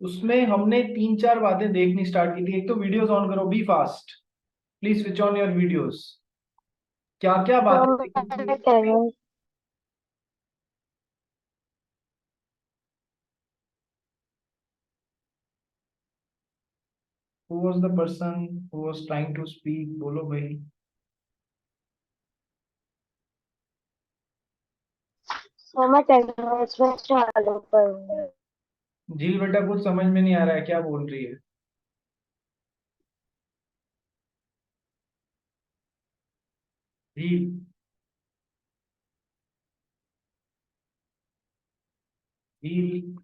उसमें हमने तीन चार बातें देखनी स्टार्ट की थी। एक तो वीडियोस ऑन करो, be fast, please switch on your videos. क्या क्या तो बातें देखी मैं थी? कह रही हूँ। Who was the person who was trying to speak? बोलो भाई। तो मैं कह रही हूँ इसमें चालू करूंगी। झील बेटा कुछ समझ में नहीं आ रहा है, क्या बोल रही है? झील, झील।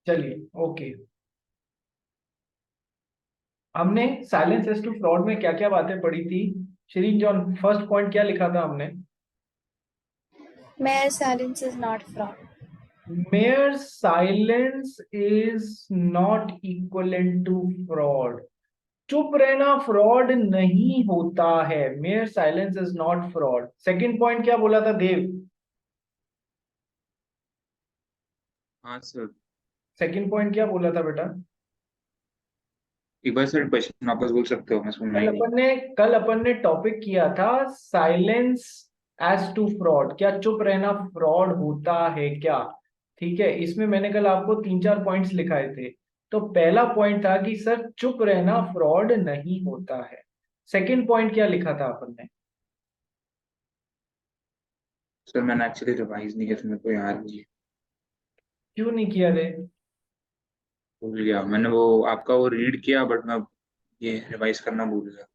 चलिए, ओके। हमने साइलेंस एज टू फ्रॉड में क्या क्या बातें पढ़ी थी? श्रीन जॉन, फर्स्ट पॉइंट क्या लिखा था हमने? Mere silence is not fraud. Mere silence is not equivalent to fraud. चुप रहना फ्रॉड नहीं होता है। Mere silence is not fraud. Second point क्या बोला था देव? हाँ सर। सेकंड पॉइंट क्या बोला था बेटा? एक बार सर क्वेश्चन वापस बोल सकते हो, मैं सुनना कल ही नहीं। अपन ने कल अपन ने टॉपिक किया था साइलेंस एज टू फ्रॉड। क्या चुप रहना फ्रॉड होता है क्या? ठीक है, इसमें मैंने कल आपको तीन चार पॉइंट्स लिखाए थे। तो पहला पॉइंट था कि सर चुप रहना फ्रॉड नहीं होता है। सेकंड पॉइंट क्या लिखा था अपन ने? सर मैंने एक्चुअली रिवाइज नहीं किया था, मेरे को याद नहीं है। क्यों नहीं किया रे? भूल गया मैंने, वो आपका वो रीड किया बट मैं ये रिवाइज करना भूल गया।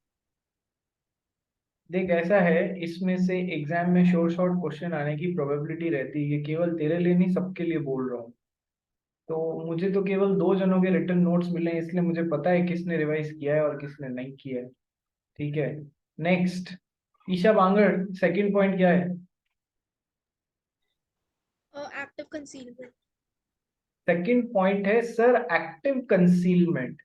देख, ऐसा है, इसमें से एग्जाम में शॉर्ट शॉर्ट क्वेश्चन आने की प्रोबेबिलिटी रहती है। ये केवल तेरे लिए नहीं, सबके लिए बोल रहा हूँ। तो मुझे तो केवल दो जनों के रिटर्न नोट्स मिले हैं, इसलिए मुझे पता है किसने रिवाइज किया है और किसने नहीं किया है। ठीक है, next. Isha Bangar, second point क्या है? Active concealment. सेकंड पॉइंट है सर एक्टिव कंसीलमेंट।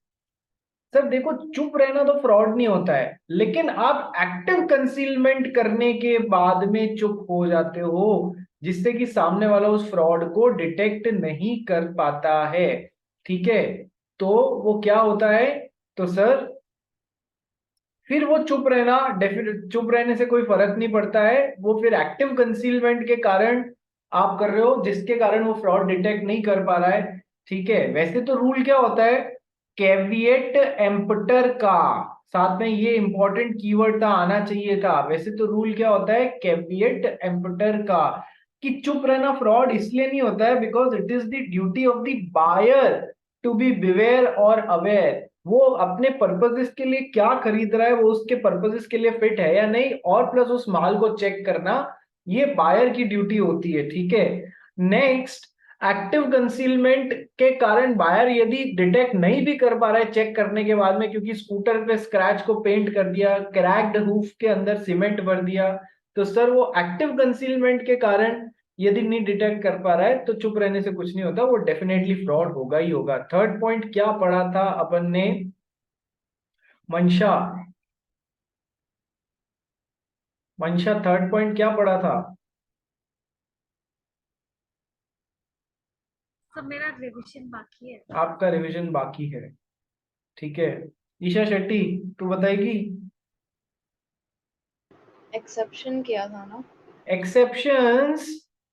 सर देखो, चुप रहना तो फ्रॉड नहीं होता है, लेकिन आप एक्टिव कंसीलमेंट करने के बाद में चुप हो जाते हो, जिससे कि सामने वाला उस फ्रॉड को डिटेक्ट नहीं कर पाता है। ठीक है, तो वो क्या होता है? तो सर फिर वो चुप रहना, डेफिनेट चुप रहने से कोई फर्क नहीं पड़ता है। वो फिर एक्टिव कंसीलमेंट के कारण आप कर रहे हो, जिसके कारण वो फ्रॉड डिटेक्ट नहीं कर पा रहा है। ठीक है, वैसे तो रूल क्या होता है? कैविएट एम्पटर का, साथ में ये इंपॉर्टेंट कीवर्ड था, आना चाहिए था। वैसे तो रूल क्या होता है कैविएट एम्पटर का, कि चुप रहना फ्रॉड इसलिए नहीं होता है because it is the duty of the buyer to be beware और अवेयर। वो अपने पर्पसेस के लिए क्या खरीद रहा है, वो उसके पर्पसेस के लिए फिट है या नहीं, और प्लस उस माल को चेक करना, ये बायर की ड्यूटी होती है। ठीक है, नेक्स्ट। एक्टिव कंसीलमेंट के कारण बायर यदि डिटेक्ट नहीं भी कर पा रहा है चेक करने के बाद में, क्योंकि स्कूटर पे स्क्रैच को पेंट कर दिया, क्रैक्ड हुफ के अंदर सीमेंट भर दिया, तो सर वो एक्टिव कंसीलमेंट के कारण यदि नहीं डिटेक्ट कर पा रहा है तो चुप रहने से कुछ नहीं होता, वो डेफिनेटली फ्रॉड होगा ही होगा। थर्ड पॉइंट क्या पढ़ा था अपन ने? मंशा, मंशा थर्ड पॉइंट क्या पढ़ा था? सब मेरा रिविजन बाकी है। आपका रिवीजन बाकी है। ठीक है, ईशा शेट्टी, तू बताएगी? एक्सेप्शन किया था ना। Exceptions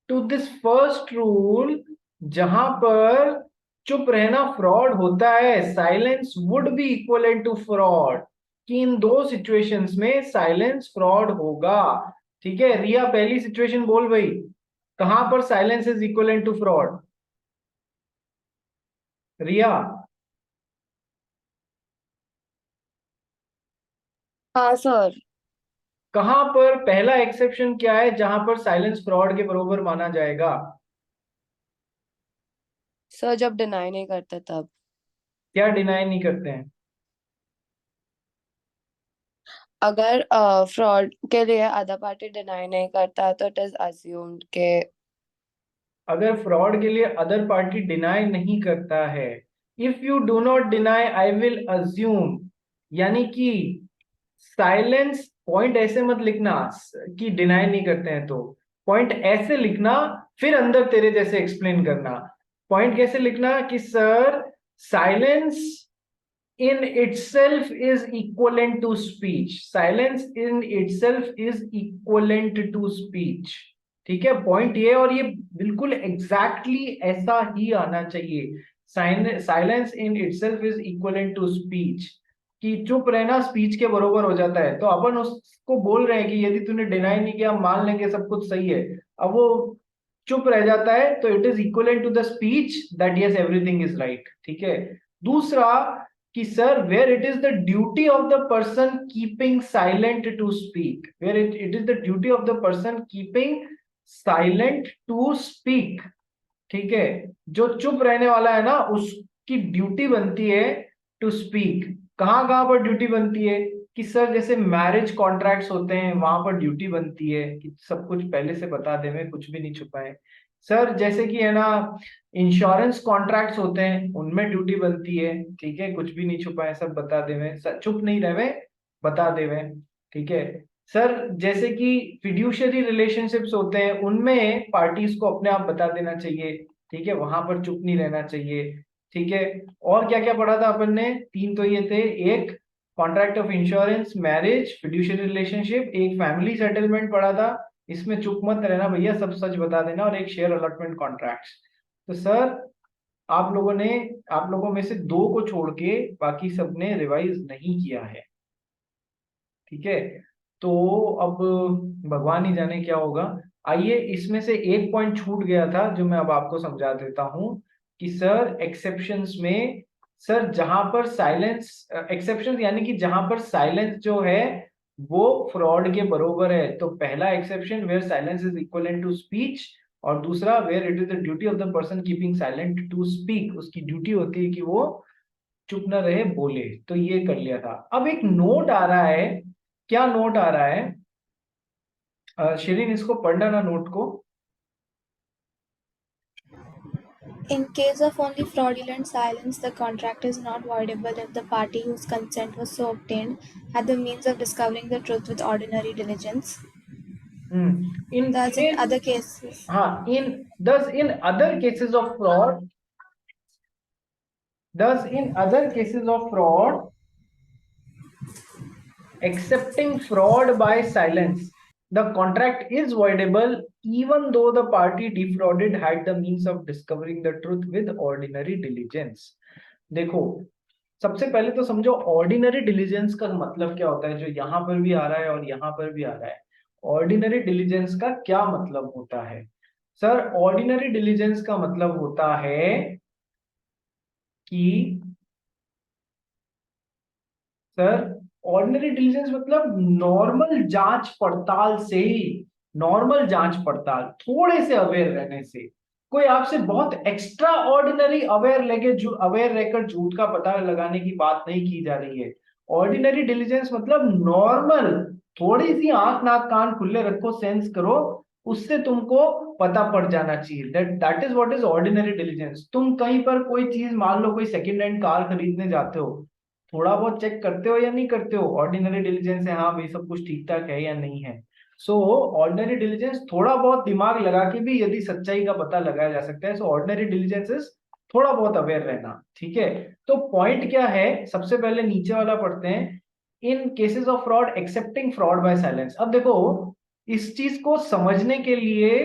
to this first rule, जहां पर चुप रहना फ्रॉड होता है, silence would be equivalent to fraud, कि इन दो सिचुएशंस में साइलेंस फ्रॉड होगा। ठीक है, रिया पहली सिचुएशन बोल भाई, कहां पर silence is equivalent to fraud? Riya, हाँ सर। कहां पर पहला एक्सेप्शन क्या है जहां पर साइलेंस फ्रॉड के बरोबर माना जाएगा? सर जब डिनाई नहीं करते तब। क्या डिनाई नहीं करते हैं? अगर फ्रॉड के लिए अदर पार्टी डिनाई नहीं करता तो इट इज अज्यूम्ड के। अगर फ्रॉड के लिए अदर पार्टी डिनाई नहीं करता है, if you do not deny I will assume, यानी कि साइलेंस पॉइंट ऐसे मत लिखना कि डिनाई नहीं करते हैं। तो पॉइंट ऐसे लिखना, फिर अंदर तेरे जैसे एक्सप्लेन करना। पॉइंट कैसे लिखना कि sir silence in itself is equivalent to speech, silence in itself is equivalent to speech। ठीक है, पॉइंट ये, और ये बिल्कुल एग्जैक्टली ऐसा ही आना चाहिए। Silence in itself is equivalent to speech, कि चुप रहना स्पीच के बरोबर हो जाता है। तो अपन उसको बोल रहे हैं कि यदि तूने डिनाई नहीं किया, मान लेंगे सब कुछ सही है, अब वो चुप रह जाता है तो it is equivalent to the speech that yes everything is right. ठीक है, दूसरा कि sir where it is the duty of the person keeping silent to speak, where it is the duty of the person keeping silent to speak. ठीक है, जो चुप रहने वाला है ना, उसकी ड्यूटी बनती है टू स्पीक। कहां कहां पर ड्यूटी बनती है कि सर जैसे मैरिज कॉन्ट्रैक्ट्स होते हैं, वहां पर ड्यूटी बनती है कि सब कुछ पहले से बता दे, मैं कुछ भी नहीं छुपाए। सर जैसे कि है ना इंश्योरेंस कॉन्ट्रैक्ट्स होते हैं, उनमें ड्यूटी बनती है, ठीक है, कुछ भी नहीं छुपाए, सब बता देवे, चुप नहीं रहे, बता देवे। ठीक है सर, जैसे कि फिड्यूशियरी रिलेशनशिप्स होते हैं, उनमें पार्टीज को अपने आप बता देना चाहिए। ठीक है, वहां पर चुप नहीं रहना चाहिए। ठीक है, और क्या क्या पढ़ा था अपन ने? तीन तो ये थे, एक contract of insurance, marriage, fiduciary relationship, एक फैमिली सेटलमेंट पढ़ा था, इसमें चुप मत रहना भैया, सब सच बता देना, और एक शेयर अलॉटमेंट कॉन्ट्रैक्ट्स। तो सर आप लोगों में से दो को छोड़ के बाकी सबने रिवाइज नहीं किया है। ठीक है, तो अब भगवान ही जाने क्या होगा। आइए, इसमें से एक पॉइंट छूट गया था जो मैं अब आपको समझा देता हूं कि सर एक्सेप्शंस में, सर जहां पर साइलेंस, एक्सेप्शंस यानी कि जहां पर साइलेंस जो है वो फ्रॉड के बरोबर है, तो पहला exception where silence is equivalent to speech, और दूसरा where it is the duty of the person keeping silent to speak, उसकी ड्यूटी होती है कि वो चुप न रहे, बोले। तो ये कर लिया था। अब एक नोट आ रहा है, क्या नोट आ रहा है? शिरीन इसको पढ़ना ना, नोट को। In case of only fraudulent silence, the contract is not voidable if the party whose consent was so obtained had the means of discovering the truth with ordinary diligence. In Thus, in other cases, हाँ, in other cases of fraud, accepting fraud by silence, the contract is voidable even though the party defrauded had the means of discovering the truth with ordinary diligence। देखो, सबसे पहले तो समझो ordinary diligence का मतलब क्या होता है, जो यहां पर भी आ रहा है और यहां पर भी आ रहा है। ऑर्डिनरी डिलीजेंस का क्या मतलब होता है? सर ऑर्डिनरी डिलीजेंस का मतलब होता है कि सर ऑर्डिनरी डिलीजेंस मतलब नॉर्मल जांच पड़ताल से ही, नॉर्मल जांच पड़ताल, थोड़े से अवेयर रहने से, कोई आपसे बहुत एक्स्ट्रा ऑर्डिनरी अवेयर रहकर झूठ का पता लगाने की बात नहीं की जा रही है। ऑर्डिनरी डिलीजेंस मतलब नॉर्मल, थोड़ी सी आंख नाक कान खुले रखो, सेंस करो, उससे तुमको पता पड़ जाना चाहिए। That is what is ordinary diligence. तुम कहीं पर कोई चीज, मान लो कोई सेकंड हैंड कार खरीदने जाते हो, थोड़ा बहुत चेक करते हो या नहीं करते हो? ऑर्डिनरी डिलीजेंस है, हाँ भाई सब कुछ ठीक ठाक है या नहीं है। सो ऑर्डिनरी डिलीजेंस थोड़ा बहुत दिमाग लगा के भी यदि सच्चाई का पता लगाया जा सकता है। सो ऑर्डिनरी डिलीजेंस इज थोड़ा बहुत अवेयर रहना। ठीक है, तो पॉइंट क्या है, सबसे पहले नीचे वाला पढ़ते हैं। In cases of fraud accepting fraud by silence. अब देखो, इस चीज को समझने के लिए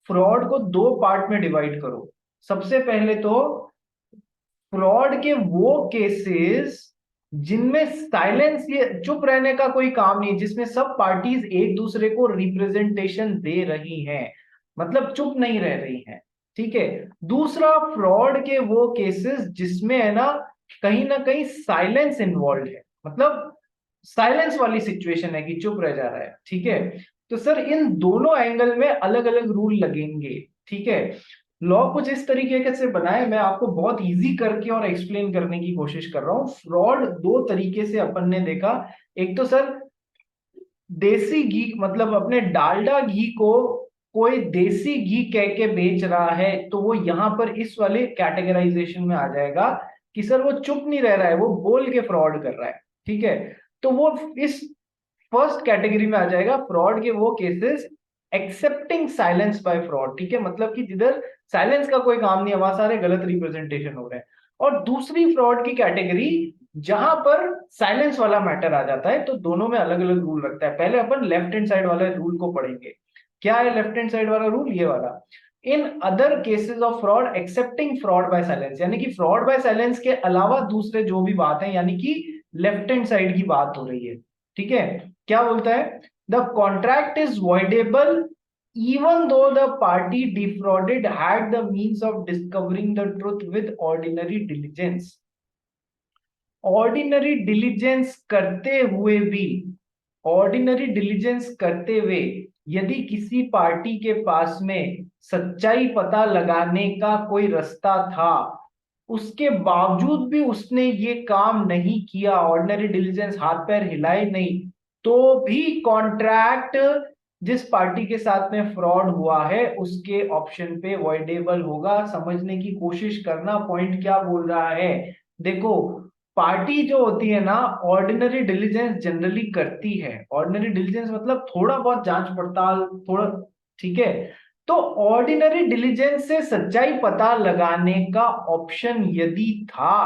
फ्रॉड को दो पार्ट में डिवाइड करो। सबसे पहले तो फ्रॉड के वो केसेस जिनमें साइलेंस, ये चुप रहने का कोई काम नहीं, जिसमें सब पार्टीज एक दूसरे को रिप्रेजेंटेशन दे रही हैं, मतलब चुप नहीं रह रही हैं। ठीक है, दूसरा फ्रॉड के वो केसेस जिसमें है ना कहीं साइलेंस इन्वॉल्व है, मतलब साइलेंस वाली सिचुएशन है कि चुप रह जा रहा है। ठीक है, तो सर इन दोनों एंगल में अलग अलग रूल लगेंगे। ठीक है, लॉ कुछ इस तरीके से बनाए, मैं आपको बहुत इजी करके और एक्सप्लेन करने की कोशिश कर रहा हूं। फ्रॉड दो तरीके से अपन ने देखा। एक तो सर देसी घी, मतलब अपने डालडा घी को कोई देसी घी कह के बेच रहा है, तो वो यहां पर इस वाले कैटेगराइजेशन में आ जाएगा कि सर वो चुप नहीं रह रहा है, वो बोल के फ्रॉड कर रहा है। ठीक है, तो वो इस फर्स्ट कैटेगरी में आ जाएगा। फ्रॉड के वो cases accepting silence bye fraud, ठीक है, मतलब कि जिधर साइलेंस का कोई काम नहीं है, वहां सारे गलत रिप्रेजेंटेशन हो रहे हैं। और दूसरी फ्रॉड की कैटेगरी जहां पर साइलेंस वाला मैटर आ जाता है, तो दोनों में अलग अलग रूल रखता है। पहले अपन लेफ्ट हैंड साइड वाले रूल को पढ़ेंगे। क्या है लेफ्ट हैंड साइड वाला रूल? ये वाला, in other cases of fraud accepting fraud by silence, यानी कि फ्रॉड बाय साइलेंस के अलावा दूसरे जो भी बात है, यानी कि लेफ्ट हैंड साइड की बात हो रही है, ठीक है। क्या बोलता है? The contract is voidable even though the party defrauded had the means of discovering the truth with ordinary diligence। Ordinary diligence करते हुए भी, ऑर्डिनरी डिलीजेंस करते हुए यदि किसी पार्टी के पास में सच्चाई पता लगाने का कोई रास्ता था, उसके बावजूद भी उसने ये काम नहीं किया, ऑर्डिनरी डिलीजेंस हाथ पैर हिलाए नहीं, तो भी कॉन्ट्रैक्ट जिस पार्टी के साथ में फ्रॉड हुआ है उसके ऑप्शन पे वॉइडेबल होगा। समझने की कोशिश करना, पॉइंट क्या बोल रहा है। देखो, पार्टी जो होती है ना, ऑर्डिनरी डिलीजेंस जनरली करती है। ऑर्डिनरी डिलीजेंस मतलब थोड़ा बहुत जांच पड़ताल, थोड़ा, ठीक है। तो ऑर्डिनरी डिलीजेंस से सच्चाई पता लगाने का ऑप्शन यदि था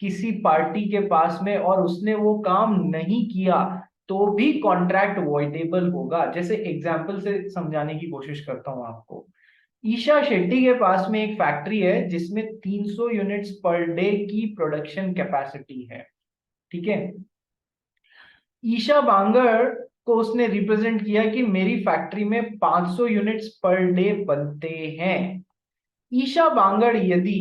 किसी पार्टी के पास में और उसने वो काम नहीं किया, तो भी कॉन्ट्रैक्ट वॉइडेबल होगा। जैसे एग्जाम्पल से समझाने की कोशिश करता हूं आपको। ईशा शेट्टी के पास में एक फैक्ट्री है जिसमें 300 यूनिट्स पर डे की प्रोडक्शन कैपेसिटी है, ठीक है। ईशा बांगर को उसने रिप्रेजेंट किया कि मेरी फैक्ट्री में 500 यूनिट्स पर डे बनते हैं। ईशा बांगर यदि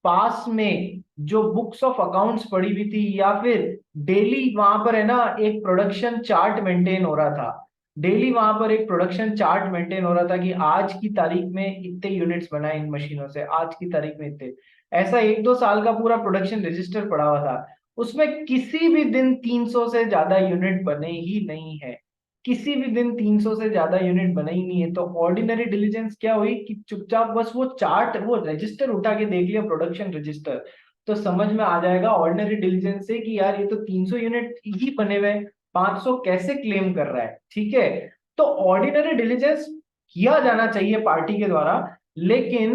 पास में जो बुक्स ऑफ अकाउंट्स पड़ी हुई थी, या फिर डेली वहां पर है ना एक प्रोडक्शन चार्ट मेंटेन हो रहा था, डेली वहां पर एक प्रोडक्शन चार्ट मेंटेन हो रहा था कि आज की तारीख में इतने यूनिट्स बनाए इन मशीनों से, आज की तारीख में इतने, ऐसा 1-2 साल का पूरा प्रोडक्शन रजिस्टर पड़ा हुआ था, उसमें किसी भी दिन 300 से ज्यादा यूनिट बने ही नहीं है, किसी भी दिन 300 से ज्यादा यूनिट बना ही नहीं है। तो ऑर्डिनरी डिलीजेंस क्या हुई कि चुपचाप बस वो चार्ट, वो रजिस्टर उठा के देख लिया, प्रोडक्शन रजिस्टर, तो समझ में आ जाएगा ऑर्डिनरी डिलीजेंस से कि यार ये तो 300 यूनिट ही बने हुए, 500 कैसे क्लेम कर रहा है, ठीक है। तो ऑर्डिनरी डिलीजेंस किया जाना चाहिए पार्टी के द्वारा, लेकिन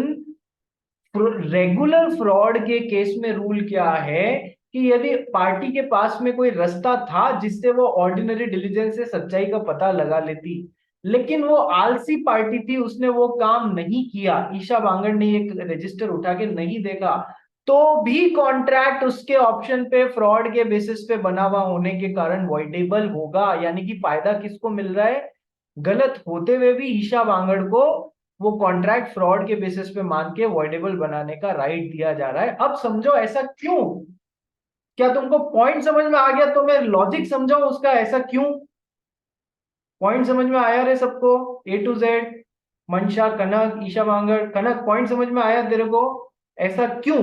रेगुलर फ्रॉड के केस में रूल क्या है कि यदि पार्टी के पास में कोई रास्ता था जिससे वो ऑर्डिनरी डिलीजेंस से सच्चाई का पता लगा लेती, लेकिन वो आलसी पार्टी थी, उसने वो काम नहीं किया, ईशा बांगर ने एक रजिस्टर उठा के नहीं देखा, तो भी कॉन्ट्रैक्ट उसके ऑप्शन पे फ्रॉड के बेसिस पे बना हुआ होने के कारण वॉइडेबल होगा। यानी कि फायदा किसको मिल रहा है? गलत होते हुए भी ईशा बांगर को वो कॉन्ट्रैक्ट फ्रॉड के बेसिस पे मान के वॉइडेबल बनाने का राइट दिया जा रहा है। अब समझो ऐसा क्यों। क्या तुमको पॉइंट समझ में आ गया? तो मैं लॉजिक समझाऊं उसका, ऐसा क्यों। पॉइंट समझ में आया रे सबको? A to Z, मंशा, कनक, ईशा बांगर, कनक, पॉइंट समझ में आया तेरे को? ऐसा क्यों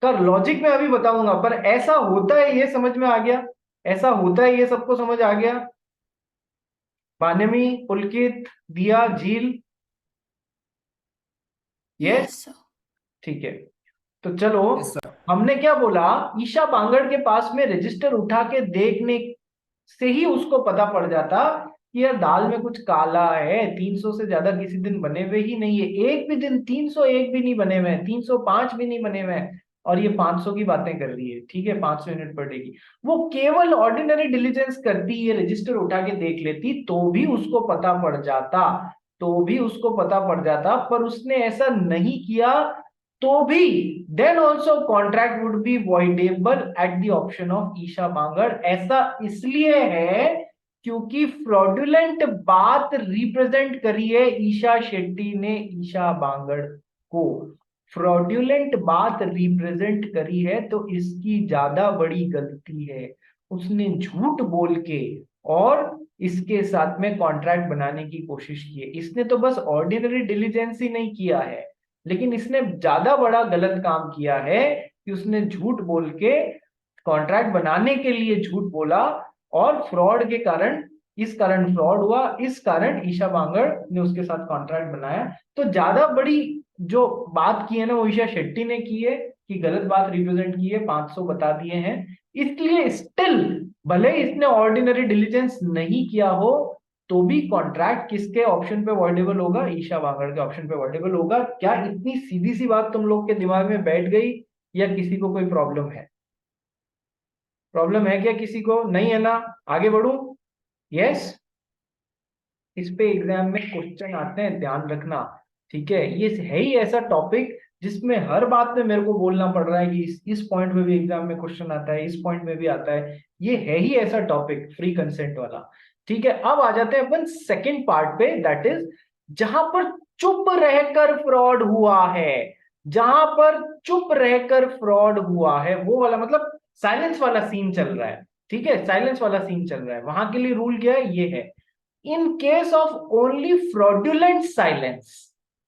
का लॉजिक मैं अभी बताऊंगा, पर ऐसा होता है ये समझ में आ गया, ऐसा होता है ये सबको समझ आ गया। बानमी, पुलकित, दिया, झील, Yes, sir. ठीक है। तो चलो, Yes, sir. हमने क्या बोला, ईशा बांगड़ के पास में रजिस्टर उठा के देखने से ही उसको पता पड़ जाता कि यार दाल में कुछ काला है, 300 से ज्यादा किसी दिन बने हुए ही नहीं है, एक भी दिन 301 भी नहीं बने हुए हैं, 305 भी नहीं बने हुए हैं, और ये 500 की बातें कर रही है, ठीक है, 500 यूनिट पर डे की। वो केवल ऑर्डिनरी डिलीजेंस करती, ये रजिस्टर उठा के देख लेती, तो भी उसको पता पड़ जाता, तो भी उसको पता पड़ जाता, पर उसने ऐसा नहीं किया, तो भी then also contract would be voidable at the option of Isha Bangar. ऐसा इसलिए है क्योंकि फ्रॉडुलेंट बात रिप्रेजेंट करी है ईशा शेट्टी ने, ईशा बांगड़ को फ्रॉडुलेंट बात रिप्रेजेंट करी है, तो इसकी ज्यादा बड़ी गलती है। उसने झूठ बोल के और इसके साथ में कॉन्ट्रैक्ट बनाने की कोशिश की है। इसने तो बस ऑर्डिनरी डिलीजेंस ही नहीं किया है, लेकिन इसने ज्यादा बड़ा गलत काम किया है कि उसने झूठ बोल के कॉन्ट्रैक्ट बनाने के लिए झूठ बोला, और फ्रॉड के कारण, इस कारण फ्रॉड हुआ, इस कारण ईशा बांगड़ ने उसके साथ कॉन्ट्रैक्ट बनाया। तो ज्यादा बड़ी जो बात की है ना वो ईशा शेट्टी ने की है कि गलत बात रिप्रेजेंट की है, 500 बता दिए हैं। इसलिए स्टिल भले इसने ऑर्डिनरी डिलीजेंस नहीं किया हो, तो भी कॉन्ट्रैक्ट किसके ऑप्शन पे वॉइडेबल होगा? ईशा बांगड़ के ऑप्शन पे वॉइडेबल होगा। क्या इतनी सीधी सी बात तुम लोग के दिमाग में बैठ गई या किसी को कोई प्रॉब्लम है? प्रॉब्लम है क्या किसी को? नहीं है ना? आगे बढ़ू? यस। इस पे एग्जाम में क्वेश्चन आते हैं, ध्यान रखना, ठीक है। ये है ही ऐसा टॉपिक जिसमें हर बात में मेरे को बोलना पड़ रहा है कि इस पॉइंट में भी एग्जाम में क्वेश्चन आता है, इस पॉइंट में भी आता है। ये है ही ऐसा टॉपिक, फ्री कंसेंट वाला, ठीक है। अब आ जाते हैं अपन सेकंड पार्ट पे, दैट इज जहां पर चुप रहकर फ्रॉड हुआ है। जहां पर चुप रहकर फ्रॉड हुआ है वो वाला, मतलब साइलेंस वाला सीन चल रहा है, ठीक है। साइलेंस वाला सीन चल रहा है, वहां के लिए रूल क्या है? ये है, in case of only fraudulent silence,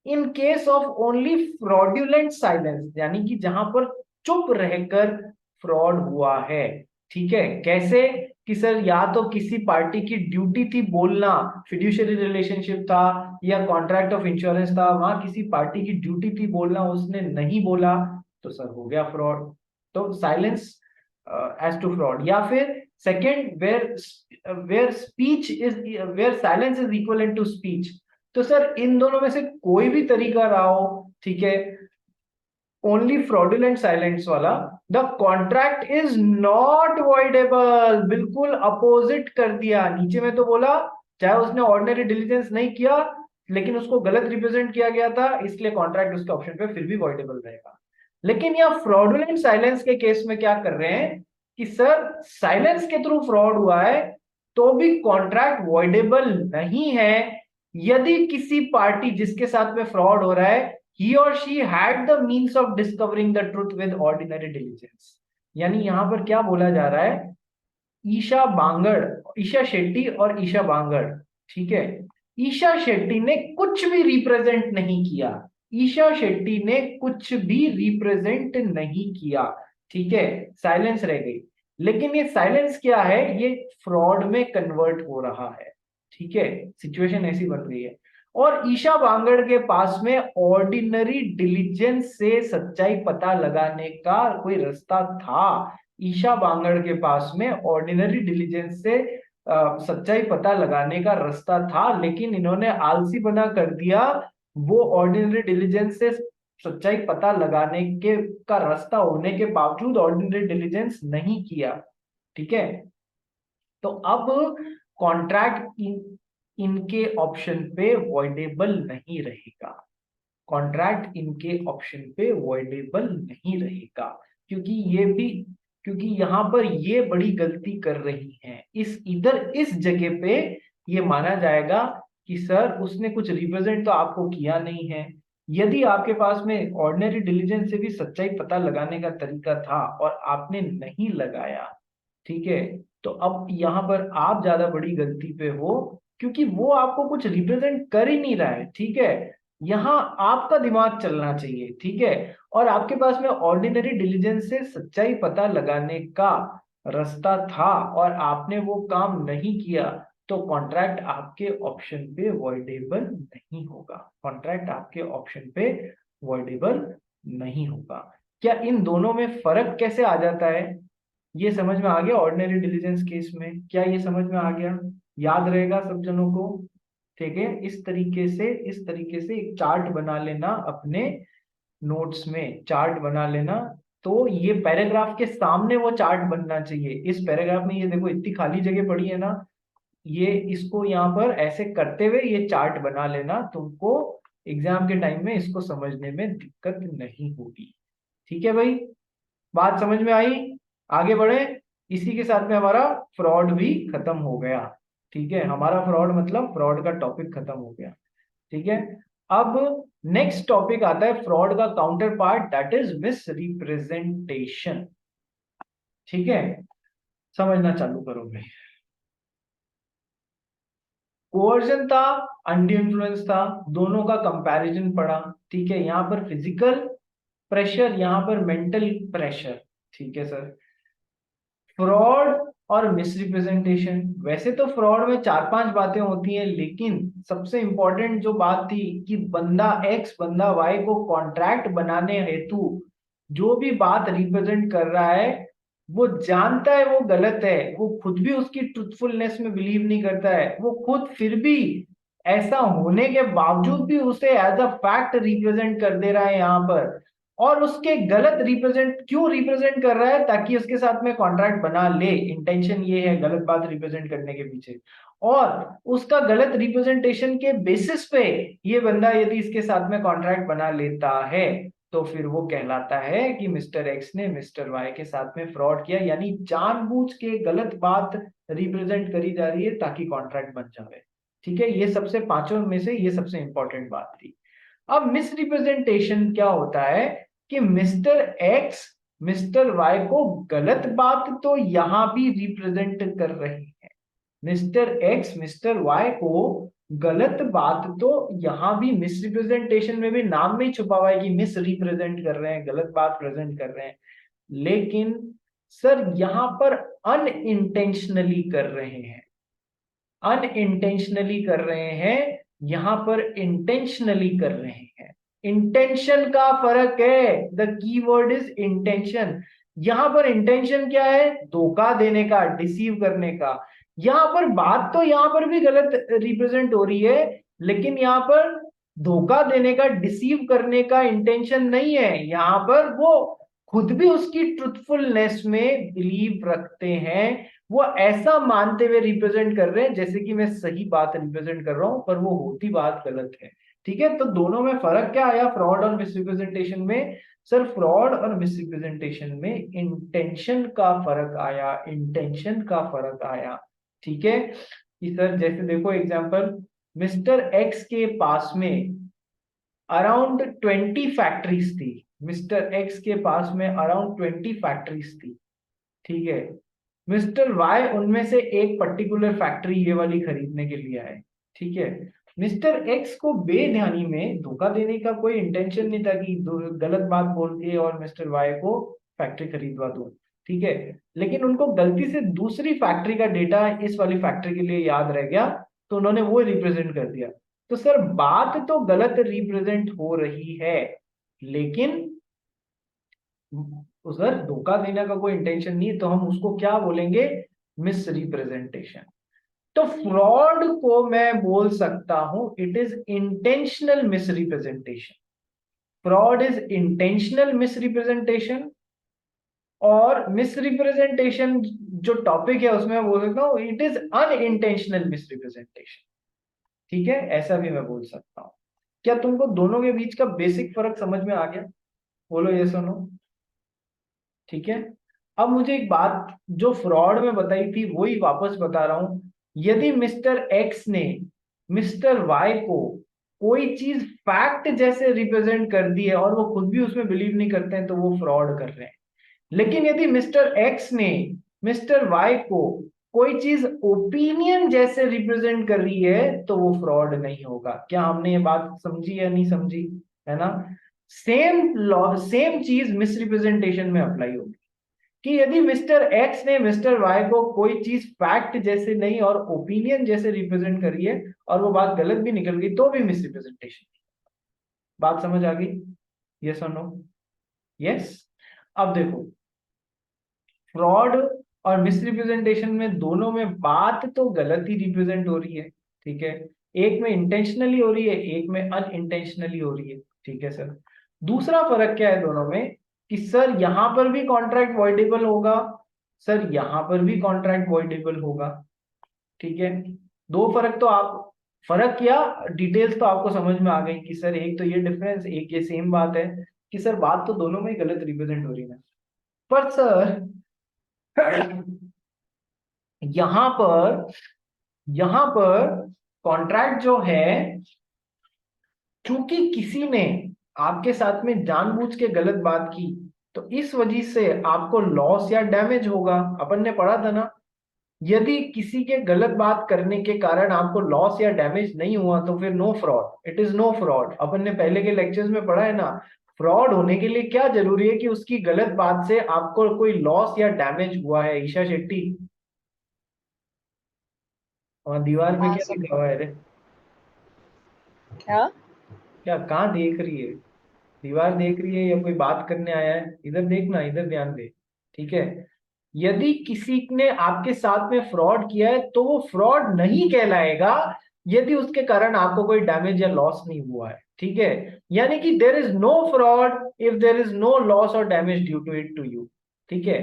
in case of only fraudulent silence, यानी कि जहां पर चुप रहकर फ्रॉड हुआ है, ठीक है। कैसे? कि सर या तो किसी पार्टी की ड्यूटी थी बोलना, फिड्यूशियरी रिलेशनशिप था या कॉन्ट्रैक्ट ऑफ इंश्योरेंस था, वहां किसी पार्टी की ड्यूटी थी बोलना, उसने नहीं बोला, तो सर हो गया फ्रॉड। तो साइलेंस एज टू फ्रॉड। या फिर second, where speech is, where silence is equal to speech. तो सर इन दोनों में से कोई भी तरीका रहा हो, ठीक है, ओनली फ्रॉडुलेंट साइलेंस वाला, the contract is not voidable. बिल्कुल अपोजिट कर दिया। नीचे में तो बोला चाहे उसने ऑर्डिनरी डिलीजेंस नहीं किया लेकिन उसको गलत रिप्रेजेंट किया गया था, इसलिए कॉन्ट्रैक्ट उसके ऑप्शन पे फिर भी वॉइडेबल रहेगा। लेकिन यह फ्रॉडुलेंट साइलेंस के केस में क्या कर रहे हैं कि सर साइलेंस के थ्रू फ्रॉड हुआ है तो भी कॉन्ट्रैक्ट वॉइडेबल नहीं है यदि किसी पार्टी जिसके साथ में फ्रॉड हो रहा है he or she had the means of discovering the truth with ordinary diligence। यानी यहां पर क्या बोला जा रहा है? ईशा बांगड़, ईशा शेट्टी और ईशा बांगड़, ठीक है, ईशा शेट्टी ने कुछ भी रिप्रेजेंट नहीं किया। ईशा शेट्टी ने कुछ भी रिप्रेजेंट नहीं किया, ठीक है, साइलेंस रह गई। लेकिन ये साइलेंस क्या है? ये फ्रॉड में कन्वर्ट हो रहा है, ठीक है, सिचुएशन ऐसी बन गई है। और ईशा बांगड़ के पास में ऑर्डिनरी डिलीजेंस से सच्चाई पता लगाने का कोई रास्ता था। ईशा बांगड़ के पास में ऑर्डिनरी डिलीजेंस से सच्चाई पता लगाने का रास्ता था, लेकिन इन्होंने आलसी बना कर दिया। वो ऑर्डिनरी डिलीजेंस से सच्चाई पता लगाने के का रास्ता होने के बावजूद ऑर्डिनरी डिलीजेंस नहीं किया, ठीक है। तो अब कॉन्ट्रैक्ट इनके ऑप्शन पे वॉइडेबल नहीं रहेगा। कॉन्ट्रैक्ट इनके ऑप्शन पे वॉइडेबल नहीं रहेगा क्योंकि यहां पर ये बड़ी गलती कर रही हैं। इस जगह पे ये माना जाएगा कि सर उसने कुछ रिप्रेजेंट तो आपको किया नहीं है। यदि आपके पास में ऑर्डिनरी डिलीजेंस से भी सच्चाई पता लगाने का तरीका था और आपने नहीं लगाया, ठीक है, तो अब यहां पर आप ज्यादा बड़ी गलती पे हो क्योंकि वो आपको कुछ रिप्रेजेंट कर ही नहीं रहा है, ठीक है। यहां आपका दिमाग चलना चाहिए, ठीक है। और आपके पास में ऑर्डिनरी डिलीजेंस से सच्चाई पता लगाने का रास्ता था और आपने वो काम नहीं किया, तो कॉन्ट्रैक्ट आपके ऑप्शन पे वॉइडेबल नहीं होगा। कॉन्ट्रैक्ट आपके ऑप्शन पे वॉइडेबल नहीं होगा। क्या इन दोनों में फर्क कैसे आ जाता है ये समझ में आ गया? ऑर्डिनरी डिलीजेंस केस में क्या ये समझ में आ गया? याद रहेगा सब जनों को? ठीक है, इस तरीके से एक चार्ट बना लेना, अपने नोट्स में चार्ट बना लेना। तो ये पैराग्राफ के सामने वो चार्ट बनना चाहिए। इस पैराग्राफ में ये देखो इतनी खाली जगह पड़ी है ना, ये इसको यहाँ पर ऐसे करते हुए ये चार्ट बना लेना, तुमको एग्जाम के टाइम में इसको समझने में दिक्कत नहीं होगी। ठीक है भाई, बात समझ में आई? आगे बढ़े। इसी के साथ में हमारा फ्रॉड भी खत्म हो गया, ठीक है। हमारा फ्रॉड मतलब फ्रॉड का टॉपिक खत्म हो गया, ठीक है। अब नेक्स्ट टॉपिक आता है फ्रॉड का counter part, that is miss representation. ठीक है, समझना चालू करो भाई। कोअर्जन था, अंडर इन्फ्लुएंस था, दोनों का कंपैरिजन पड़ा, ठीक है। यहाँ पर फिजिकल प्रेशर, यहाँ पर मेंटल प्रेशर, ठीक है सर। फ्रॉड और मिसरिप्रेजेंटेशन, वैसे तो फ्रॉड में 4-5 बातें होती हैं, लेकिन सबसे इंपॉर्टेंट जो बात थी कि बंदा एक्स बंदा वाई को कॉन्ट्रैक्ट बनाने हेतु जो भी बात रिप्रेजेंट कर रहा है वो जानता है वो गलत है, वो खुद भी उसकी ट्रुथफुलनेस में बिलीव नहीं करता है, वो खुद फिर भी ऐसा होने के बावजूद भी उसे एज अ फैक्ट रिप्रेजेंट कर दे रहा है यहाँ पर। और उसके गलत रिप्रेजेंट क्यों रिप्रेजेंट कर रहा है? ताकि उसके साथ में कॉन्ट्रैक्ट बना ले, इंटेंशन ये है गलत बात रिप्रेजेंट करने के पीछे। और उसका गलत रिप्रेजेंटेशन के बेसिस पे ये बंदा यदि इसके साथ में कॉन्ट्रैक्ट बना लेता है तो फिर वो कहलाता है कि मिस्टर एक्स ने मिस्टर वाई के साथ में फ्रॉड किया, यानी जानबूझ के गलत बात रिप्रेजेंट करी जा रही है ताकि कॉन्ट्रैक्ट बन जाए। ठीक है, ये सबसे पांचों में से ये सबसे इंपॉर्टेंट बात थी। अब मिस रिप्रेजेंटेशन क्या होता है कि मिस्टर एक्स मिस्टर वाई को गलत बात तो यहां भी रिप्रेजेंट कर रहे हैं, मिस्टर एक्स मिस्टर वाई को गलत बात तो यहां भी मिस रिप्रेजेंटेशन में भी नाम में ही छुपा हुआ है कि मिस रिप्रेजेंट कर रहे हैं, गलत बात प्रेजेंट कर रहे हैं। लेकिन सर यहां पर अनइंटेंशनली कर रहे हैं, अनइंटेंशनली कर रहे हैं, यहां पर इंटेंशनली कर रहे हैं। इंटेंशन का फर्क है, the key word is intention. यहां पर इंटेंशन क्या है? धोखा देने का, डिसीव करने का। यहां पर बात तो यहां पर भी गलत रिप्रेजेंट हो रही है, लेकिन यहां पर धोखा देने का, डिसीव करने का इंटेंशन नहीं है। यहां पर वो खुद भी उसकी ट्रुथफुलनेस में बिलीव रखते हैं, वो ऐसा मानते हुए रिप्रेजेंट कर रहे हैं जैसे कि मैं सही बात रिप्रेजेंट कर रहा हूं, पर वो होती बात गलत है। ठीक है, तो दोनों में फर्क क्या आया फ्रॉड और मिसरिप्रेजेंटेशन में? सर फ्रॉड और मिसरिप्रेजेंटेशन में इंटेंशन का फर्क आया, इंटेंशन का फर्क आया। ठीक है, कि सर जैसे देखो एग्जांपल, मिस्टर एक्स के पास में अराउंड 20 फैक्ट्रीज थी, मिस्टर एक्स के पास में अराउंड 20 फैक्ट्रीज थी। ठीक है, मिस्टर वाई उनमें से एक पर्टिकुलर फैक्ट्री ये वाली खरीदने के लिए आए। ठीक है, मिस्टर एक्स को बेध्यानी में धोखा देने का कोई इंटेंशन नहीं था कि गलत बात बोल के और मिस्टर वाई को फैक्ट्री खरीदवा दो। ठीक है, लेकिन उनको गलती से दूसरी फैक्ट्री का डेटा इस वाली फैक्ट्री के लिए याद रह गया, तो उन्होंने वो रिप्रेजेंट कर दिया। तो सर बात तो गलत रिप्रेजेंट हो रही है, लेकिन उधर धोखा देने का कोई इंटेंशन नहीं है, तो हम उसको क्या बोलेंगे? Miss representation. तो फ्रॉड को मैं बोल सकता हूं it is intentional miss representation. Fraud is intentional miss representation, और मिस रिप्रेजेंटेशन जो टॉपिक है उसमें मैं बोल सकता हूं it is unintentional miss representation. ठीक है, ऐसा भी मैं बोल सकता हूं। क्या तुमको दोनों के बीच का बेसिक फर्क समझ में आ गया? बोलो ये सुनो। ठीक है, अब मुझे एक बात जो फ्रॉड में बताई थी वही वापस बता रहा हूं। यदि मिस्टर एक्स ने मिस्टर वाई को कोई चीज फैक्ट जैसे रिप्रेजेंट कर दी है और वो खुद भी उसमें बिलीव नहीं करते हैं तो वो फ्रॉड कर रहे हैं। लेकिन यदि मिस्टर एक्स ने मिस्टर वाई को कोई चीज ओपिनियन जैसे रिप्रेजेंट कर रही है तो वो फ्रॉड नहीं होगा। क्या हमने ये बात समझी या नहीं समझी? है ना? सेम लॉ, सेम चीज मिसरिप्रेजेंटेशन में अप्लाई होगी कि यदि मिस्टर एक्स ने मिस्टर वाई को कोई चीज फैक्ट जैसे नहीं और ओपिनियन जैसे रिप्रेजेंट करी है और वो बात गलत भी निकल गई तो भी मिसरिप्रेजेंटेशन। बात समझ आ गई? यस और नो? यस। अब देखो, फ्रॉड और मिसरिप्रेजेंटेशन में दोनों में बात तो गलत ही रिप्रेजेंट हो रही है। ठीक है, एक में इंटेंशनली हो रही है, एक में अनइंटेंशनली हो रही है। ठीक है सर, दूसरा फर्क क्या है दोनों में कि सर यहां पर भी कॉन्ट्रैक्ट वॉइडेबल होगा, सर यहां पर भी कॉन्ट्रैक्ट वॉइडेबल होगा। ठीक है, दो फर्क तो आप, फर्क क्या डिटेल्स तो आपको समझ में आ गई कि सर एक तो ये डिफरेंस, एक ये सेम बात है कि सर बात तो दोनों में ही गलत रिप्रेजेंट हो रही है। पर सर यहां पर कॉन्ट्रैक्ट जो है, चूंकि किसी ने आपके साथ में जानबूझ के गलत बात की तो इस वजह से आपको लॉस या डैमेज होगा। अपन ने पढ़ा था ना, यदि किसी के गलत बात करने के कारण आपको लॉस या डैमेज नहीं हुआ तो फिर no fraud, it is no fraud. अपन ने पहले के लेक्चर्स में पढ़ा है ना, फ्रॉड होने के लिए क्या जरूरी है कि उसकी गलत बात से आपको कोई लॉस या डैमेज हुआ है। ईशा शेट्टी, और दीवार पे हाँ क्या सर। लिखा हुआ है रे? क्या? क्या कहाँ देख रही है? दीवार देख रही है या कोई बात करने आया है? इधर देखना, इधर ध्यान दे। ठीक है, यदि किसी ने आपके साथ में फ्रॉड किया है तो वो फ्रॉड नहीं कहलाएगा यदि उसके कारण आपको कोई डैमेज या लॉस नहीं हुआ है, ठीक है। यानी कि there is no fraud if there is no loss और damage due to it to you, ठीक है।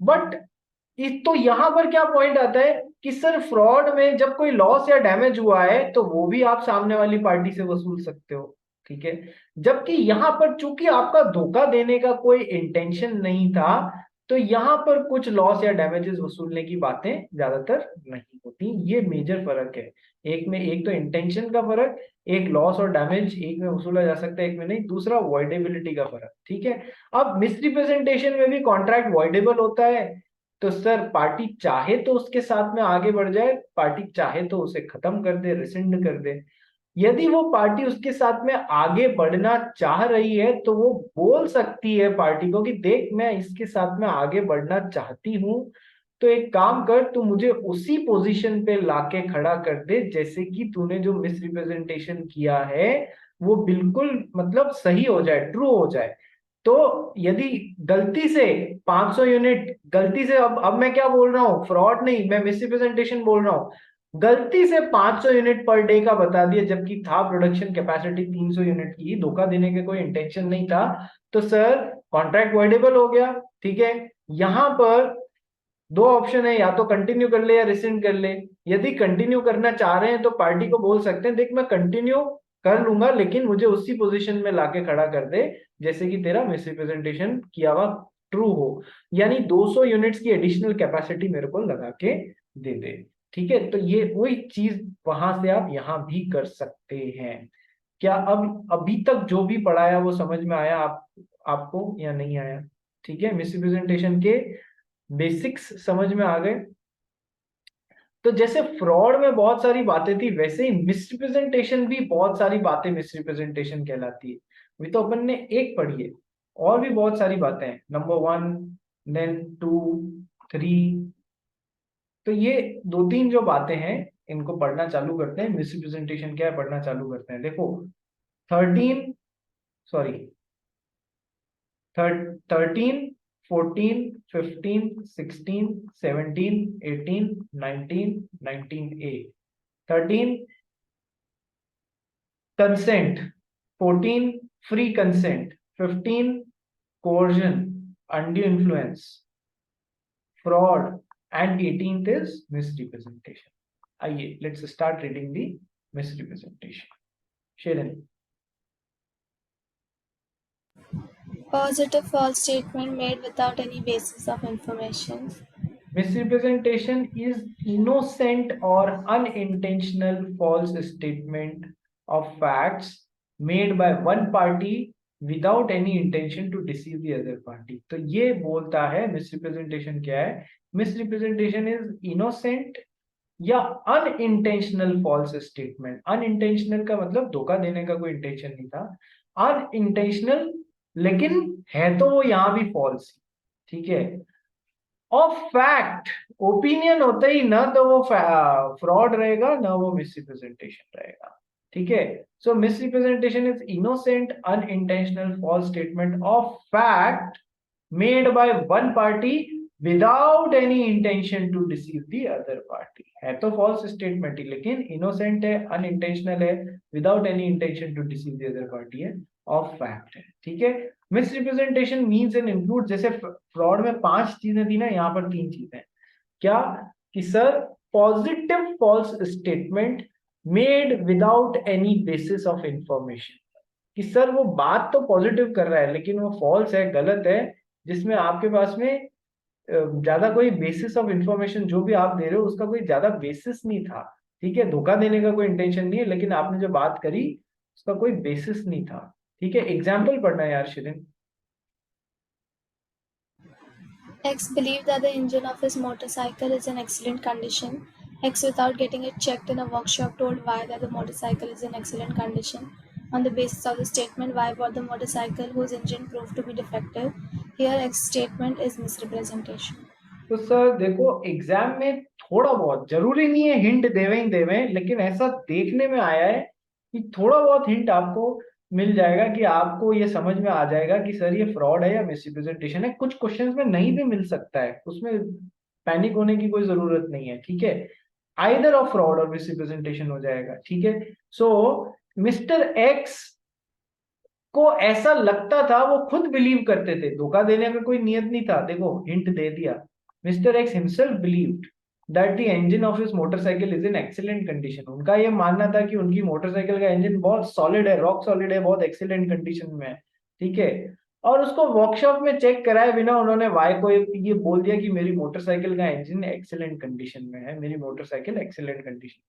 बट तो यहां पर क्या पॉइंट आता है कि सर फ्रॉड में जब कोई लॉस या डैमेज हुआ है तो वो भी आप सामने वाली पार्टी से वसूल सकते हो, ठीक है। जबकि यहां पर चूंकि आपका धोखा देने का कोई इंटेंशन नहीं था तो यहां पर कुछ लॉस या डैमेजेस वसूलने की बातें ज्यादातर नहीं होती। ये मेजर फर्क है, एक में एक तो इंटेंशन का फर्क, एक लॉस और डैमेज एक में वसूला जा सकता है एक में नहीं, दूसरा वॉइडेबिलिटी का फर्क, ठीक है। अब मिसरिप्रेजेंटेशन में भी कॉन्ट्रैक्ट वॉइडेबल होता है, तो सर पार्टी चाहे तो उसके साथ में आगे बढ़ जाए, पार्टी चाहे तो उसे खत्म कर दे, रिसेंड कर दे। यदि वो पार्टी उसके साथ में आगे बढ़ना चाह रही है तो वो बोल सकती है पार्टी को कि देख मैं इसके साथ में आगे बढ़ना चाहती हूं, तो एक काम कर, तू मुझे उसी पोजीशन पे लाके खड़ा कर दे जैसे कि तूने जो मिसरिप्रेजेंटेशन किया है वो बिल्कुल मतलब सही हो जाए, ट्रू हो जाए। तो यदि गलती से 500 यूनिट गलती से, अब मैं क्या बोल रहा हूँ, फ्रॉड नहीं, मैं मिसरिप्रेजेंटेशन बोल रहा हूँ, गलती से 500 यूनिट पर डे का बता दिया जबकि था प्रोडक्शन कैपेसिटी 300 यूनिट की, धोखा देने के कोई इंटेंशन नहीं था, तो सर कॉन्ट्रैक्ट वॉइडेबल हो गया, ठीक है। यहां पर दो ऑप्शन है, या तो कंटिन्यू कर ले या रिसेंड कर ले। यदि कंटिन्यू करना चाह रहे हैं तो पार्टी को बोल सकते हैं देख मैं कंटिन्यू कर लूंगा लेकिन मुझे उसी पोजीशन में लाके खड़ा कर दे जैसे कि तेरा मिसरिप्रेजेंटेशन किया हुआ ट्रू हो, यानी 200 यूनिट्स की एडिशनल कैपेसिटी मेरे को लगा के दे दे, ठीक है। तो ये वही चीज वहां से आप यहां भी कर सकते हैं। क्या अब अभी तक जो भी पढ़ाया वो समझ में आया आपको या नहीं आया? ठीक है, मिसरिप्रेजेंटेशन के बेसिक्स समझ में आ गए। तो जैसे फ्रॉड में बहुत सारी बातें थी वैसे ही मिसरिप्रेजेंटेशन भी बहुत सारी बातें मिसरिप्रेजेंटेशन कहलाती है। अभी तो अपन ने एक पढ़ी है, और भी बहुत सारी बातें हैं, नंबर 1 देन 2 3। तो ये दो तीन जो बातें हैं इनको पढ़ना चालू करते हैं, मिसरिप्रेजेंटेशन क्या है पढ़ना चालू करते हैं। देखो 13 sorry 13 14 15 16 17 18 19 19A। 13 consent, 14 free consent, 15 coercion, undue influence, fraud, and 18th is misrepresentation. आइए let's start reading the misrepresentation. Sharon. Positive false statement made without any basis of information. Misrepresentation is innocent or unintentional false statement of facts made by one party without any intention to deceive the other party. तो ये बोलता है misrepresentation क्या है। Misrepresentation is innocent या unintentional false statement. Unintentional का मतलब धोखा देने का कोई इंटेंशन नहीं था, अनइंटेंशनल लेकिन है तो वो यहां भी फॉल्स, ठीक है। ऑफ फैक्ट, ओपिनियन होते ही ना तो वो फ्रॉड रहेगा ना वो मिसरिप्रेजेंटेशन रहेगा, ठीक है। So misrepresentation is innocent unintentional false statement of fact made by one party without any intention to deceive the other party. है तो फॉल्स स्टेटमेंट ही लेकिन इनोसेंट है, अनइंटेंशनल है, without any intention to deceive the other party है, of fact है, ठीक है। Misrepresentation means and include, जैसे फ्रॉड में 5 चीजें थी ना, यहाँ पर 3 चीजें क्या कि sir positive false statement made without any basis of information, कि सर वो बात तो पॉजिटिव कर रहा है लेकिन वो फॉल्स है, गलत है, जिसमें आपके पास में ज्यादा कोई बेसिस ऑफ इंफॉर्मेशन जो भी आप दे रहे हो उसका कोई ज्यादा बेसिस नहीं था, ठीक है। धोखा देने का कोई इंटेंशन नहीं है लेकिन आपने जो बात करी उसका कोई बेसिस नहीं था, ठीक है। एग्जाम्पल पढ़ना है यार Shirin. X believed that the engine of his motorcycle is in excellent condition. X, without getting it checked in a workshop, told Y that the motorcycle is in excellent condition. On the basis of the statement, Y bought the motorcycle whose engine proved to be defective. Here, X statement is misrepresentation. तो sir देखो exam में थोड़ा बहुत, जरूरी नहीं है hint देवे ही देवे, लेकिन ऐसा देखने में आया है कि थोड़ा बहुत हिंट आपको मिल जाएगा कि आपको ये समझ में आ जाएगा कि सर ये फ्रॉड है या मिसरिप्रेजेंटेशन है। कुछ क्वेश्चंस में नहीं भी मिल सकता है, उसमें पैनिक होने की कोई जरूरत नहीं है, ठीक है। आइदर ऑफ फ्रॉड और मिसरिप्रेजेंटेशन हो जाएगा, ठीक है। सो मिस्टर एक्स को ऐसा लगता था, वो खुद बिलीव करते थे, धोखा देने में कोई नियत नहीं था, देखो हिंट दे दिया। Mister x himself believed that the engine of his motorcycle is in excellent condition. उनका ये मानना था कि उनकी मोटरसाइकिल का इंजन बहुत सॉलिड है, रॉक सॉलिड है, बहुत एक्सीलेंट कंडीशन में है, ठीक है। और उसको वर्कशॉप में चेक कराए बिना उन्होंने वाई को ये बोल दिया कि मेरी मोटरसाइकिल का इंजन एक्सीलेंट कंडीशन में है, मेरी motorcycle excellent condition.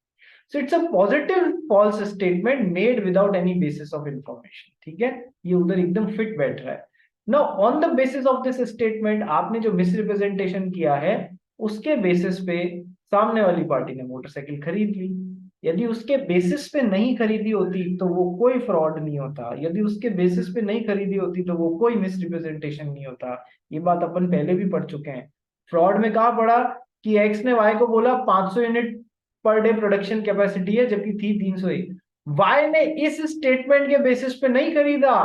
So it's a positive false statement made without any basis of information, ठीक है। ये उधर एकदम फिट बैठ रहा है। Now on the basis of this statement, आपने जो मिसरिप्रेजेंटेशन किया है उसके बेसिस पे सामने वाली पार्टी ने मोटरसाइकिल खरीद ली। यदि उसके बेसिस पे नहीं खरीदी होती तो वो कोई फ्रॉड नहीं होता, यदि उसके बेसिस पे नहीं खरीदी होती तो वो कोई मिसरिप्रेजेंटेशन नहीं होता। ये बात अपन पहले भी पढ़ चुके हैं। फ्रॉड में कहा पढ़ा कि एक्स ने वाई को बोला 500 unit per day production capacity है, जबकि थी 300 ही। वाई ने इस स्टेटमेंट के बेसिस पे नहीं खरीदा।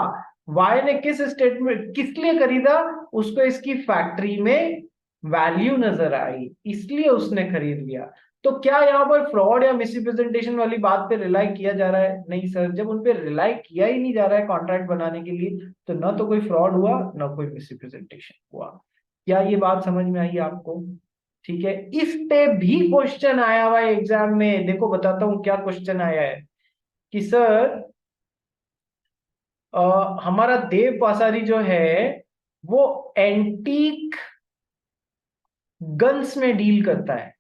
वाई ने किस स्टेटमेंट किस लिए खरीदा, उसको इसकी फैक्ट्री में वैल्यू नजर आई, इसलिए उसने खरीद लिया। तो क्या यहाँ पर फ्रॉड या मिसरिप्रेजेंटेशन वाली बात पे रिलाई किया जा रहा है? नहीं सर, जब उन पे रिलाई किया ही नहीं जा रहा है कॉन्ट्रैक्ट बनाने के लिए, तो ना तो कोई फ्रॉड हुआ ना कोई मिसरिप्रेजेंटेशन हुआ। क्या ये बात समझ में आई आपको? ठीक है। इस पे भी क्वेश्चन आया हुआ है एग्जाम में, देखो बताता हूं क्या क्वेश्चन आया है कि सर हमारा देव पासारी जो है वो एंटीक गन्स में डील करता है।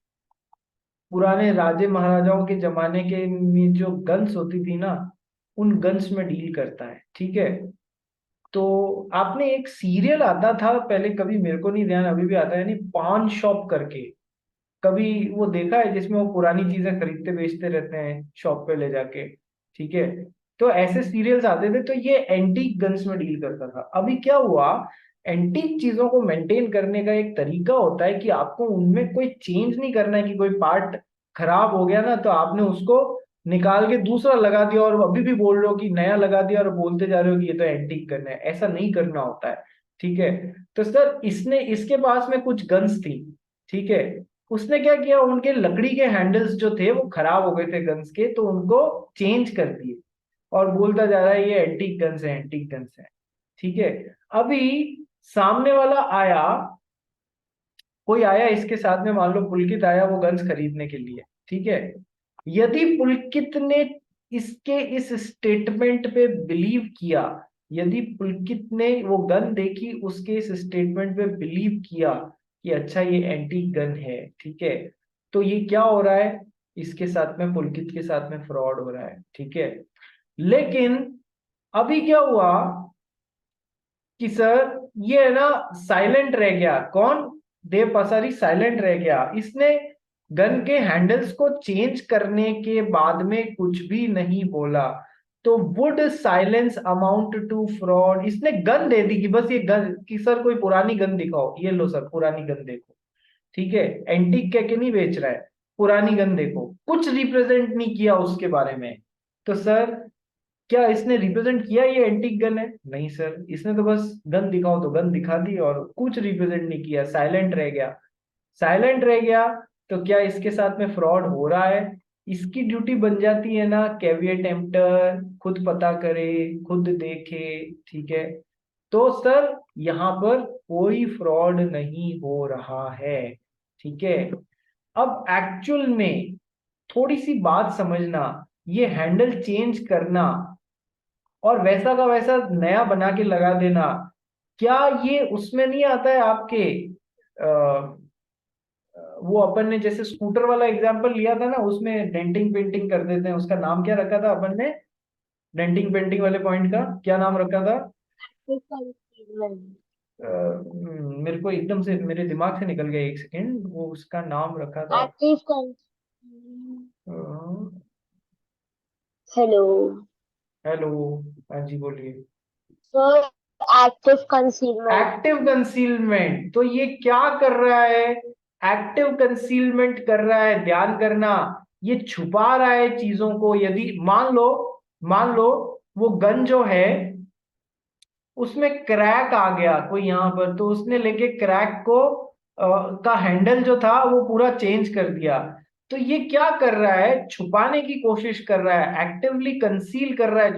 पुराने राजे महाराजाओं के जमाने के में जो गन्स होती थी ना, उन गन्स में डील करता है, ठीक है। तो आपने एक सीरियल आता था पहले, कभी मेरे को नहीं ध्यान, अभी भी आता है नहीं, पान शॉप करके, कभी वो देखा है जिसमें वो पुरानी चीजें खरीदते बेचते रहते हैं शॉप पे ले जाके, ठीक है। तो ऐसे सीरियल्स आते थे, तो ये एंटीक गन्स में डील करता था। अभी क्या हुआ, एंटीक चीजों को मेंटेन करने का एक तरीका होता है कि आपको उनमें कोई चेंज नहीं करना है कि कोई पार्ट खराब हो गया ना तो आपने उसको निकाल के दूसरा लगा दिया और अभी भी बोल रहे हो कि नया लगा दिया और बोलते जा रहे हो कि ये तो एंटीक गन है। ऐसा नहीं करना होता है, ठीक है। तो सर इसने इसके पास में कुछ गन्स थी, ठीक है। उसने क्या किया, उनके लकड़ी के हैंडल्स जो थे वो खराब हो गए थे गन्स के, तो उनको चेंज कर दिए और बोलता जा रहा है ये एंटीक गन्स है, एंटीक गन्स है, ठीक है। अभी सामने वाला आया, कोई आया इसके साथ में, मान लो पुलकित आया वो गन्स खरीदने के लिए, ठीक है। यदि पुलकित ने इसके इस स्टेटमेंट पे बिलीव किया, यदि पुलकित ने वो गन देखी उसके इस स्टेटमेंट पे बिलीव किया कि अच्छा ये एंटीक गन है, ठीक है, तो ये क्या हो रहा है, इसके साथ में पुलकित के साथ में फ्रॉड हो रहा है, ठीक है। लेकिन अभी क्या हुआ कि सर ये है ना साइलेंट रह गया, कौन, देव पासारी साइलेंट रह गया, इसने गन के हैंडल्स को चेंज करने के बाद में कुछ भी नहीं बोला। तो would silence amount to fraud, इसने गन दे दी कि बस ये गन, कि सर कोई पुरानी गन दिखाओ, ये लो सर पुरानी गन देखो, ठीक है। एंटीक कह के नहीं बेच रहा है, पुरानी गन देखो, कुछ रिप्रेजेंट नहीं किया उसके बारे में। तो सर क्या इसने रिप्रेजेंट किया ये एंटीक गन है? नहीं सर, इसने तो बस गन दिखाओ तो गन दिखा दी और कुछ रिप्रेजेंट नहीं किया, साइलेंट रह गया। साइलेंट रह गया तो क्या इसके साथ में फ्रॉड हो रहा है? इसकी ड्यूटी बन जाती है ना कैविएट एम्प्टर, खुद पता करे, खुद देखे, ठीक है। तो सर यहाँ पर कोई फ्रॉड नहीं हो रहा है, ठीक है। अब एक्चुअल में थोड़ी सी बात समझना, ये हैंडल चेंज करना और वैसा का वैसा नया बना के लगा देना, क्या ये उसमें नहीं आता है आपके वो अपन ने जैसे स्कूटर वाला एग्जांपल लिया था ना, उसमें डेंटिंग पेंटिंग कर देते हैं, उसका नाम क्या रखा था अपन ने, डेंटिंग पेंटिंग वाले पॉइंट का क्या नाम रखा था? मेरे को एकदम से मेरे दिमाग से निकल गया, एक सेकेंड, वो उसका नाम रखा था। हेलो हेलो, हाँ जी बोलिए। Sir, active concealment. Active concealment, तो ये क्या कर रहा है, एक्टिव कंसीलमेंट कर रहा है, ध्यान करना, ये छुपा रहा है चीजों को। यदि मान लो वो गन जो है उसमें क्रैक आ गया कोई यहाँ पर, तो उसने लेके क्रैक को का हैंडल जो था वो पूरा चेंज कर दिया। तो ये क्या कर रहा है, छुपाने की कोशिश कर रहा है, एक्टिवली कंसील कर रहा है,